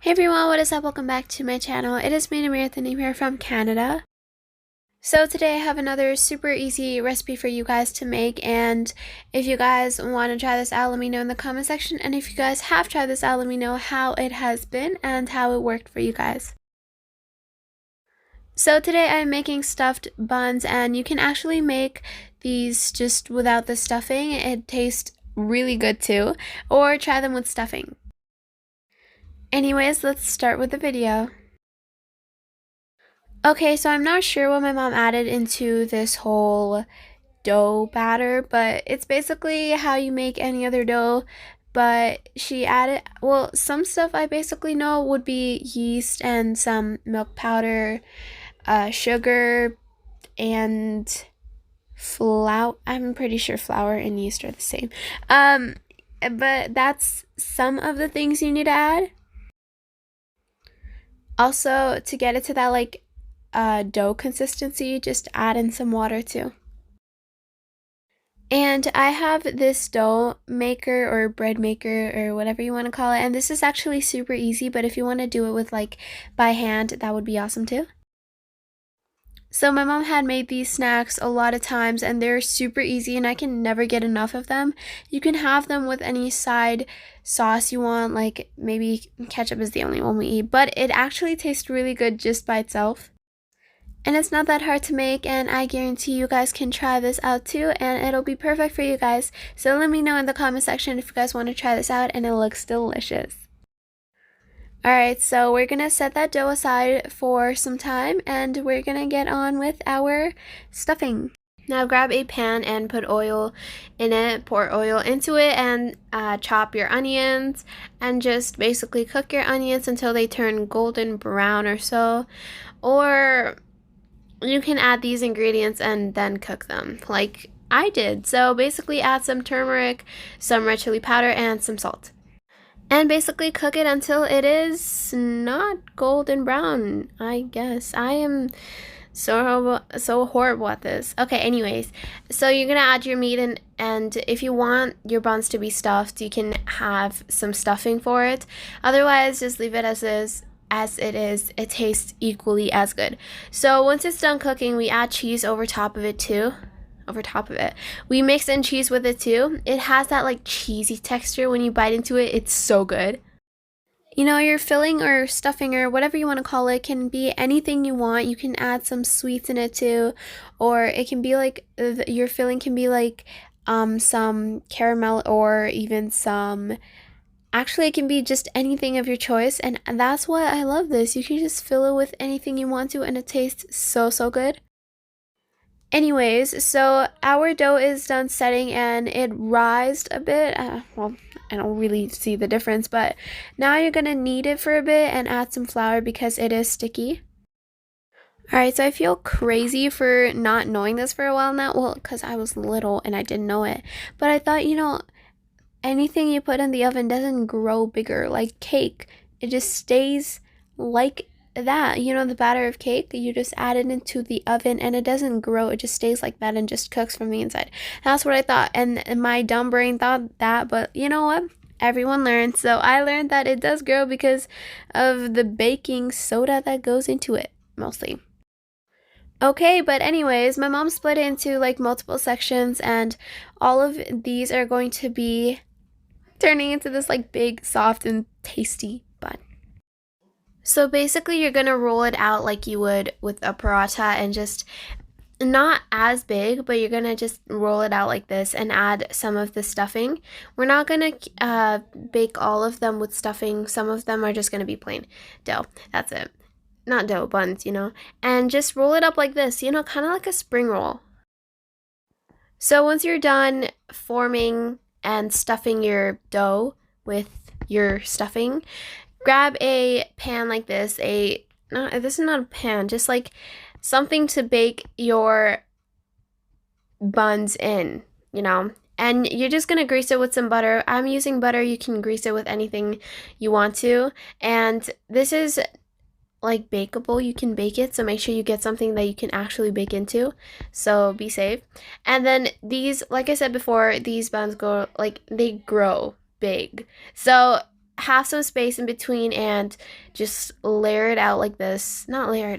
Hey everyone, what is up? Welcome back to my channel. It is me, Namir, here from Canada. So today I have another super easy recipe for you guys to make, and if you guys want to try this out, let me know in the comment section, and if you guys have tried this out, let me know how it has been and how it worked for you guys. So today I'm making stuffed buns, and you can actually make these just without the stuffing. It tastes really good too, or try them with stuffing. Anyways, let's start with the video. Okay, so I'm not sure what my mom added into this whole dough batter, but it's basically how you make any other dough, but she added, well, some stuff I basically know would be yeast and some milk powder, sugar, and flour. I'm pretty sure flour and yeast are the same. But that's some of the things you need to add. Also, to get it to that like dough consistency, just add in some water too. And I have this dough maker or bread maker or whatever you want to call it, and this is actually super easy, but if you want to do it with like by hand, that would be awesome too. So my mom had made these snacks a lot of times, and they're super easy and I can never get enough of them. You can have them with any side sauce you want, like maybe ketchup is the only one we eat, but it actually tastes really good just by itself. And it's not that hard to make, and I guarantee you guys can try this out too, and it'll be perfect for you guys. So let me know in the comment section if you guys want to try this out, and it looks delicious. Alright, so we're gonna set that dough aside for some time, and we're gonna get on with our stuffing. Now grab a pan and put oil in it, pour oil into it, and chop your onions, and just basically cook your onions until they turn golden brown or so. Or you can add these ingredients and then cook them like I did. So basically add some turmeric, some red chili powder, and some salt. And basically cook it until it is not golden brown, I guess. I am so horrible at this. Okay, anyways, so you're gonna add your meat in, and if you want your buns to be stuffed, you can have some stuffing for it. Otherwise, just leave it as is. As it is, it tastes equally as good. So once it's done cooking, we add cheese over top of it too. We mix in cheese with it too. It has that like cheesy texture when you bite into it. It's so good. You know, your filling or stuffing or whatever you want to call it can be anything you want. You can add some sweets in it too, or it can be like your filling can be like some caramel or even some. Actually, it can be just anything of your choice, and that's why I love this. You can just fill it with anything you want to, and it tastes so good. Anyways, so our dough is done setting, and it rised a bit. Well, I don't really see the difference, but now you're gonna knead it for a bit and add some flour because it is sticky. Alright, so I feel crazy for not knowing this for a while now. Well, because I was little and I didn't know it. But I thought, you know, anything you put in the oven doesn't grow bigger, like cake. It just stays like that. You know, the batter of cake, you just add it into the oven and it doesn't grow. It just stays like that and just cooks from the inside. That's what I thought, and my dumb brain thought that, but you know what? Everyone learns. So I learned that it does grow because of the baking soda that goes into it, mostly. Okay, but anyways, my mom split it into like multiple sections, and all of these are going to be turning into this like big, soft, and tasty bun. So basically you're gonna roll it out like you would with a paratha, and just not as big, but you're gonna just roll it out like this and add some of the stuffing. We're not gonna bake all of them with stuffing. Some of them are just gonna be plain dough. That's it. Not dough, buns, you know. And just roll it up like this, you know, kind of like a spring roll. So once you're done forming and stuffing your dough with your stuffing, grab a pan like this. This is not a pan, just like something to bake your buns in, you know. And you're just gonna grease it with some butter. I'm using butter. You can grease it with anything you want to. And this is like bakeable. You can bake it, so make sure you get something that you can actually bake into, so be safe. And then these, like I said before, these buns go like they grow big, so have some space in between and just layer it out like this. Not layer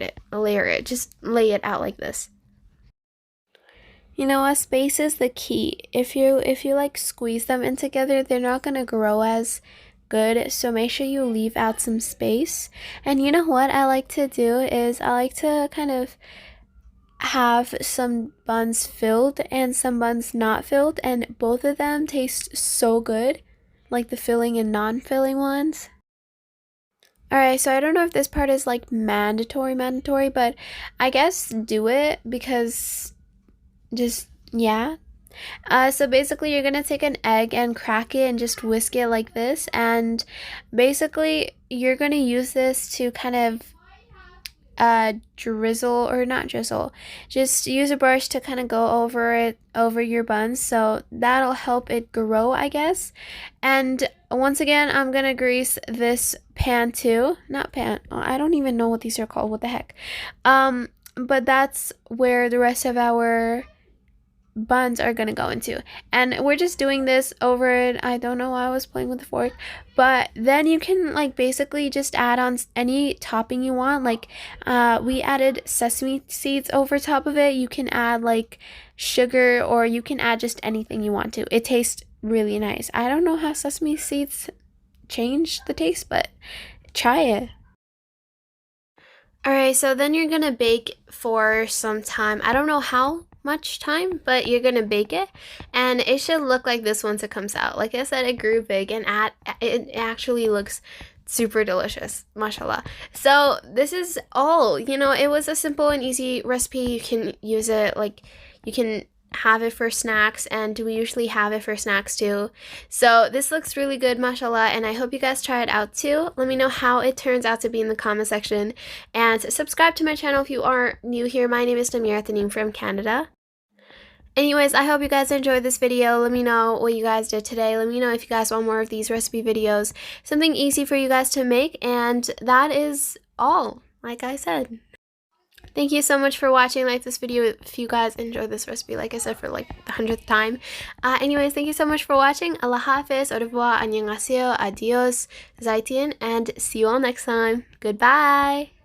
it, just lay it out like this. You know what? Space is the key. If you like squeeze them in together, they're not gonna grow as good. So make sure you leave out some space. And you know what I like to do is I like to kind of have some buns filled and some buns not filled, and both of them taste so good, like the filling and non-filling ones. Alright, so I don't know if this part is like mandatory, but I guess do it because just, yeah. So basically, you're gonna take an egg and crack it and just whisk it like this, and basically, you're gonna use this to kind of drizzle, or not drizzle, just use a brush to kind of go over it, over your buns, so that'll help it grow, I guess. And once again, I'm gonna grease this pan too, not pan, I don't even know what these are called, what the heck. But that's where the rest of our buns are gonna go into, and we're just doing this over it. I don't know why I was playing with the fork, but then you can like basically just add on any topping you want. Like we added sesame seeds over top of it. You can add like sugar, or you can add just anything you want to. It tastes really nice. I don't know how sesame seeds change the taste, but try it. Alright, so then you're gonna bake for some time. I don't know how much time, but you're gonna bake it, and it should look like this once it comes out. Like I said, it grew big, and it actually looks super delicious, mashallah. So this is all, you know, it was a simple and easy recipe. You can use it, like you can have it for snacks, and we usually have it for snacks too. So this looks really good, mashallah, and I hope you guys try it out too. Let me know how it turns out to be in the comment section, and subscribe to my channel if you are new here. My name is Namira Tanim from Canada. Anyways, I hope you guys enjoyed this video. Let me know what you guys did today. Let me know if you guys want more of these recipe videos. Something easy for you guys to make, and that is all, like I said. Thank you so much for watching. Like this video if you guys enjoyed this recipe, like I said, for like the 100th time. Anyways, thank you so much for watching. Allah Hafiz, au revoir, annyeonghaseyo, adios, zaitin, and see you all next time. Goodbye!